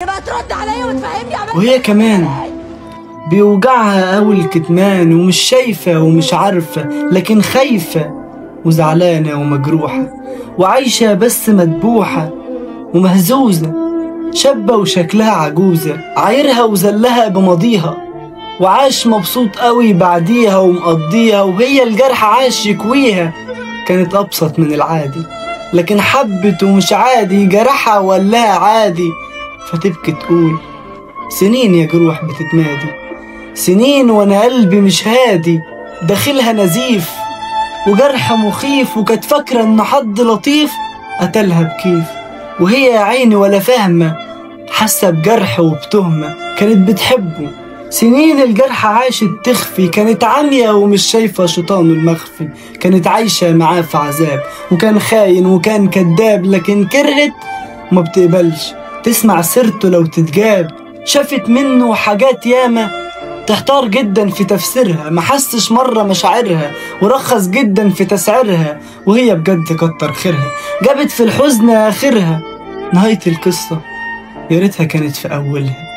يبقى ترد عليا وتفهمني عملت وهي كمان بيوجعها قوي الكتمان، ومش شايفة ومش عارفة، لكن خايفة وزعلانة ومجروحة، وعايشة بس مدبوحة ومهزوزة، شابة وشكلها عجوزة، عايرها وزلها بماضيها، وعاش مبسوط قوي بعديها ومقضيها، وهي الجرح عاش يكويها. كانت أبسط من العادي، لكن حبت ومش عادي، جرحها ولاها عادي، فتبكي تقول سنين يا جروح بتتمادي، سنين وانا قلبي مش هادي، داخلها نزيف وجرح مخيف، وكانت فاكرة ان حد لطيف قتلها بكيف، وهي يا عيني ولا فاهمة، حاسة بجرح وبتهمة. كانت بتحبه، سنين الجرح عاشت تخفي، كانت عامية ومش شايفة شيطانه المخفي، كانت عايشة معاه في عذاب، وكان خاين وكان كداب، لكن كرهت وما بتقبلش تسمع سيرته لو تتجاب. شافت منه حاجات ياما تحتار جدا في تفسيرها، محسش مرة مشاعرها، ورخص جدا في تسعيرها، وهي بجد كتر خيرها، جابت في الحزن آخرها. نهاية القصة يا ريتها كانت في أولها.